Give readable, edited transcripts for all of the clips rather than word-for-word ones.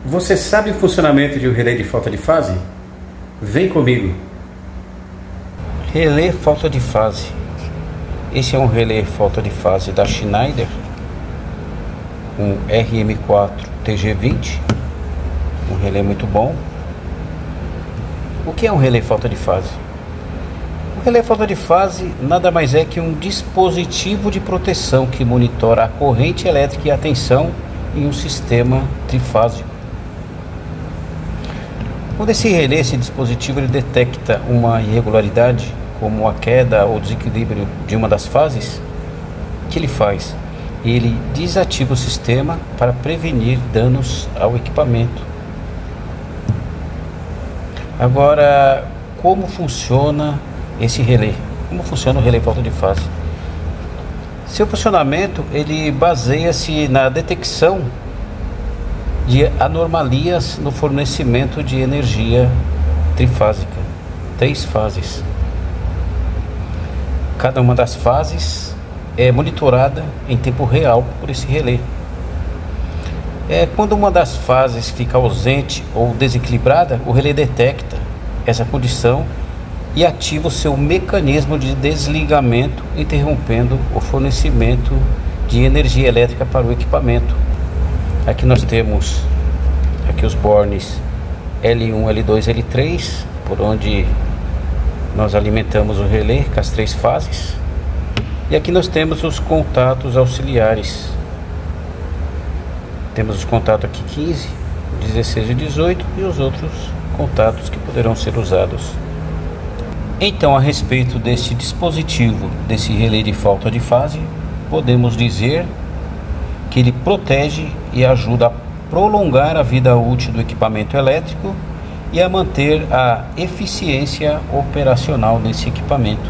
Você sabe o funcionamento de um relé de falta de fase? Vem comigo. Relé falta de fase. Esse é um relé falta de fase da Schneider, um RM4 TG20, um relé muito bom. O que é um relé falta de fase? O relé falta de fase nada mais é que um dispositivo de proteção que monitora a corrente elétrica e a tensão em um sistema trifásico. Quando esse dispositivo ele detecta uma irregularidade, como a queda ou desequilíbrio de uma das fases, o que ele faz? Ele desativa o sistema para prevenir danos ao equipamento. Agora, como funciona esse relé? Como funciona o relé falta de fase? Seu funcionamento ele baseia-se na detecção de anomalias no fornecimento de energia trifásica, 3 fases. Cada uma das fases é monitorada em tempo real por esse relé. Quando uma das fases fica ausente ou desequilibrada, o relé detecta essa condição e ativa o seu mecanismo de desligamento, interrompendo o fornecimento de energia elétrica para o equipamento. Aqui nós temos os bornes L1, L2, L3, por onde nós alimentamos o relé com as 3 fases. E aqui nós temos os contatos auxiliares. Temos os contatos aqui 15, 16 e 18 e os outros contatos que poderão ser usados. Então, a respeito desse dispositivo, desse relé de falta de fase, podemos dizer que ele protege e ajuda a prolongar a vida útil do equipamento elétrico e a manter a eficiência operacional desse equipamento.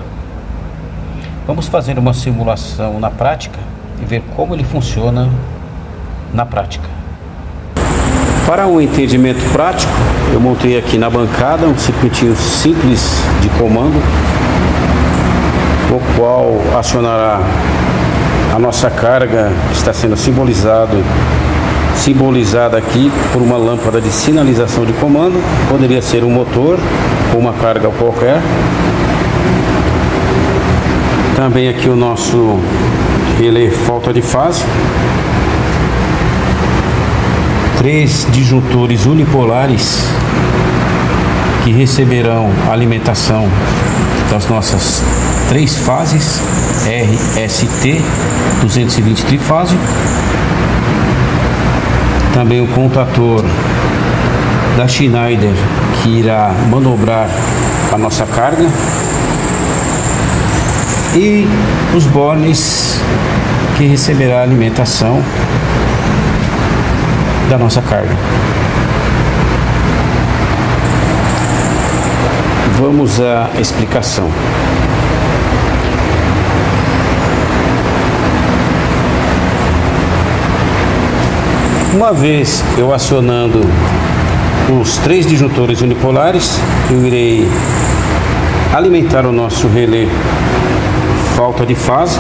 Vamos fazer uma simulação na prática e ver como ele funciona na prática. Para um entendimento prático, eu montei aqui na bancada um circuitinho simples de comando, o qual acionará a nossa carga, que está sendo simbolizada aqui por uma lâmpada de sinalização de comando. Poderia ser um motor ou uma carga qualquer. Também aqui o nosso relé falta de fase. 3 disjuntores unipolares que receberão a alimentação das nossas 3 fases RST 220 trifásico. Também o contator da Schneider que irá manobrar a nossa carga e os bornes que receberá a alimentação da nossa carga. Vamos à explicação. Uma vez eu acionando os 3 disjuntores unipolares, eu irei alimentar o nosso relé falta de fase,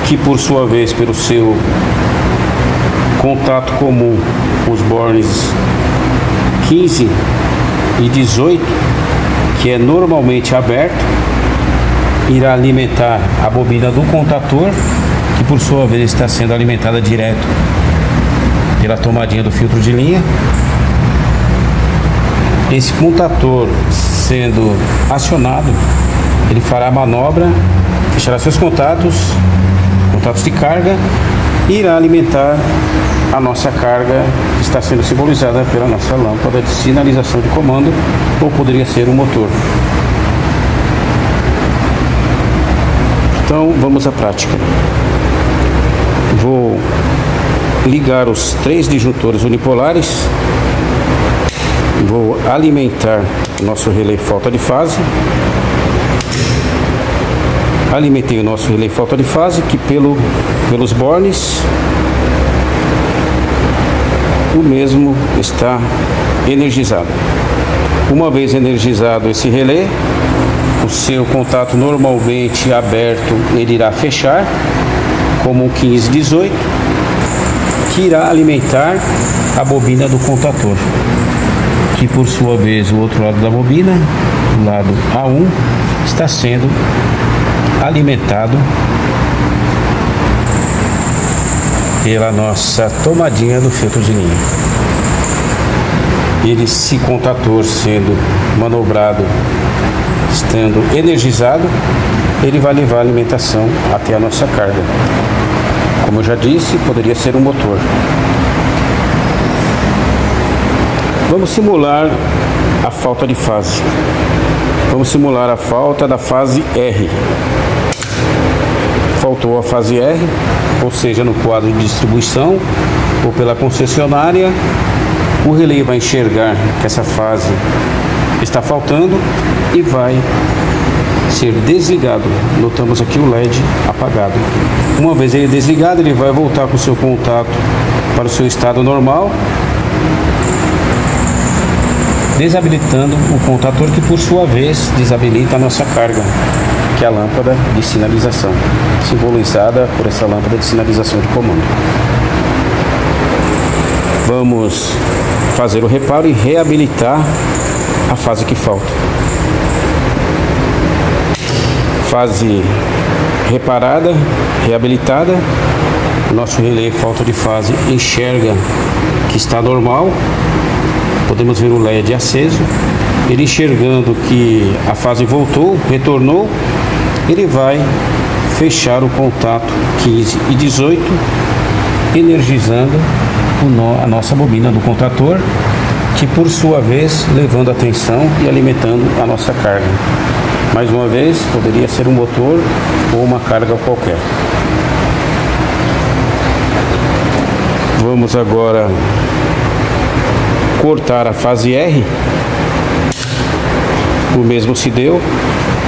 que por sua vez, pelo seu contato comum, os bornes 15 e 18, que é normalmente aberto, irá alimentar a bobina do contator, que por sua vez está sendo alimentada direto pela tomadinha do filtro de linha. Esse contator sendo acionado, ele fará a manobra, fechará seus contatos de carga e irá alimentar a nossa carga, que está sendo simbolizada pela nossa lâmpada de sinalização de comando, ou poderia ser um motor. Então vamos à prática. Vou ligar os 3 disjuntores unipolares, vou alimentar o nosso relé falta de fase. Alimentei o nosso relé falta de fase, que pelos bornes o mesmo está energizado. Uma vez energizado esse relé, o seu contato normalmente aberto ele irá fechar, como um 1518, que irá alimentar a bobina do contator, que por sua vez o outro lado da bobina, o lado A1, está sendo alimentado pela nossa tomadinha do filtro de linha. Esse contator sendo manobrado, estando energizado, ele vai levar a alimentação até a nossa carga. Como eu já disse, poderia ser um motor. Vamos simular a falta de fase. Vamos simular a falta da fase R. Faltou a fase R, ou seja, no quadro de distribuição ou pela concessionária, o relé vai enxergar que essa fase está faltando e vai ser desligado. Notamos aqui o LED apagado. Uma vez ele desligado, ele vai voltar com o seu contato para o seu estado normal, desabilitando o contator, que por sua vez desabilita a nossa carga, que é a lâmpada de sinalização, simbolizada por essa lâmpada de sinalização de comando. Vamos fazer o reparo e reabilitar a fase que falta. Fase reparada, reabilitada, nosso relé falta de fase enxerga que está normal. Podemos ver o LED aceso. Ele enxergando que a fase voltou, retornou, ele vai fechar o contato 15 e 18, energizando a nossa bobina do contator, que por sua vez levando a tensão e alimentando a nossa carga. Mais uma vez, poderia ser um motor ou uma carga qualquer. Vamos agora cortar a fase R. O mesmo se deu,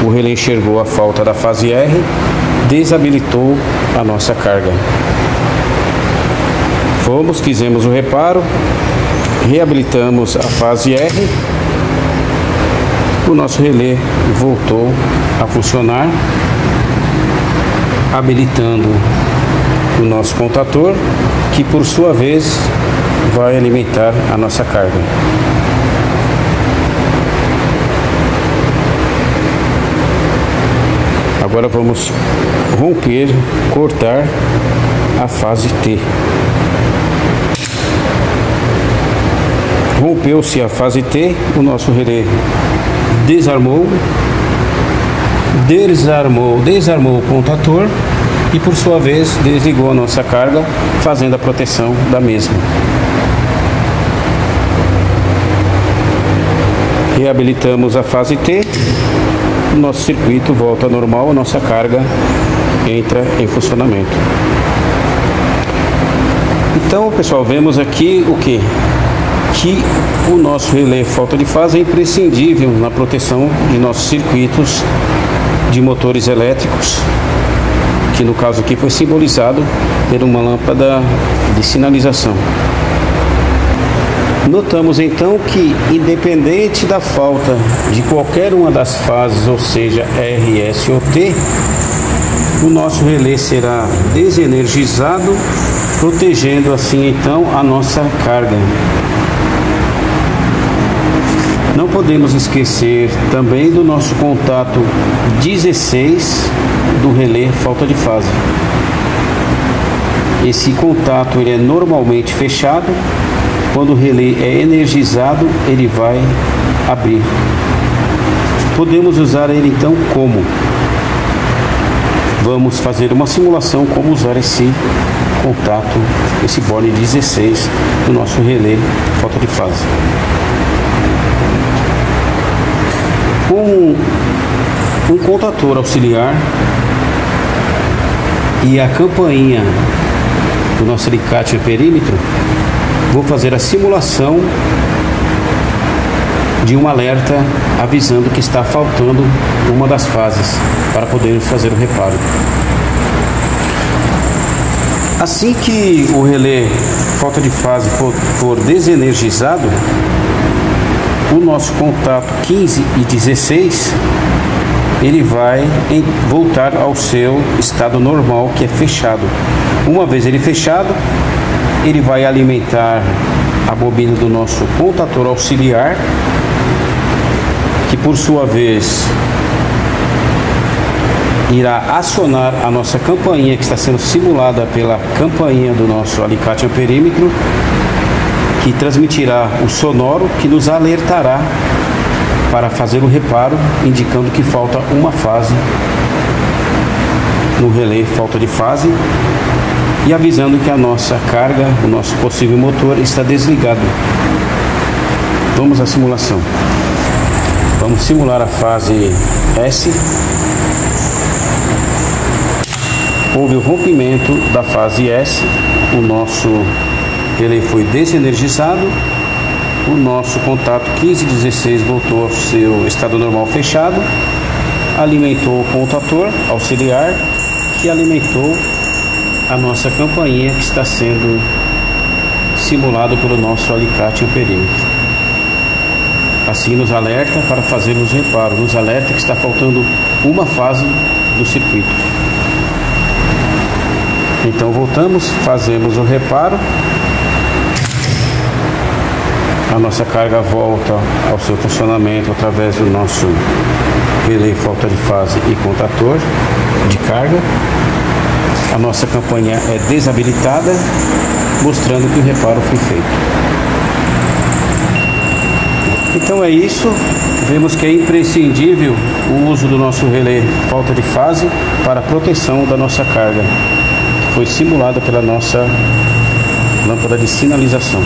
o relé enxergou a falta da fase R, desabilitou a nossa carga. Fizemos o reparo, reabilitamos a fase R, o nosso relé voltou a funcionar, habilitando o nosso contator, que por sua vez vai alimentar a nossa carga. Agora vamos romper, cortar a fase T. Rompeu-se a fase T, o nosso relé desarmou o contator e por sua vez desligou a nossa carga, fazendo a proteção da mesma. Reabilitamos a fase T, o nosso circuito volta ao normal, a nossa carga entra em funcionamento. Então, pessoal, vemos aqui o que? Que o nosso relé falta de fase é imprescindível na proteção de nossos circuitos de motores elétricos, que no caso aqui foi simbolizado por uma lâmpada de sinalização. Notamos então que, independente da falta de qualquer uma das fases, ou seja, R, S ou T, o nosso relé será desenergizado, protegendo assim então a nossa carga. Não podemos esquecer também do nosso contato 16 do relé falta de fase. Esse contato ele é normalmente fechado. Quando o relé é energizado, ele vai abrir. Podemos usar ele então como? Vamos fazer uma simulação como usar esse contato, esse borne 16 do nosso relé falta de fase. Com um contator auxiliar e a campainha do nosso alicate de perímetro, vou fazer a simulação de um alerta avisando que está faltando uma das fases para poder fazer o reparo. Assim que o relé falta de fase for desenergizado, o nosso contato 15 e 16 ele vai voltar ao seu estado normal, que é fechado. Uma vez ele fechado, ele vai alimentar a bobina do nosso contator auxiliar, que por sua vez irá acionar a nossa campainha, que está sendo simulada pela campainha do nosso alicate amperímetro, que transmitirá o sonoro que nos alertará para fazer o reparo, indicando que falta uma fase no relé falta de fase e avisando que a nossa carga, o nosso possível motor está desligado. Vamos à simulação. Vamos simular a fase S. Houve o rompimento da fase S, o nosso relé foi desenergizado, o nosso contato 1516 voltou ao seu estado normal fechado, alimentou o contator auxiliar, que alimentou a nossa campainha, que está sendo simulado pelo nosso alicate amperímetro. Assim nos alerta para fazermos reparo, nos alerta que está faltando uma fase do circuito. Então voltamos, fazemos o reparo, a nossa carga volta ao seu funcionamento através do nosso relé falta de fase e contator de carga. A nossa campainha é desabilitada, mostrando que o reparo foi feito. Então é isso, vemos que é imprescindível o uso do nosso relé falta de fase para a proteção da nossa carga, que foi simulada pela nossa lâmpada de sinalização.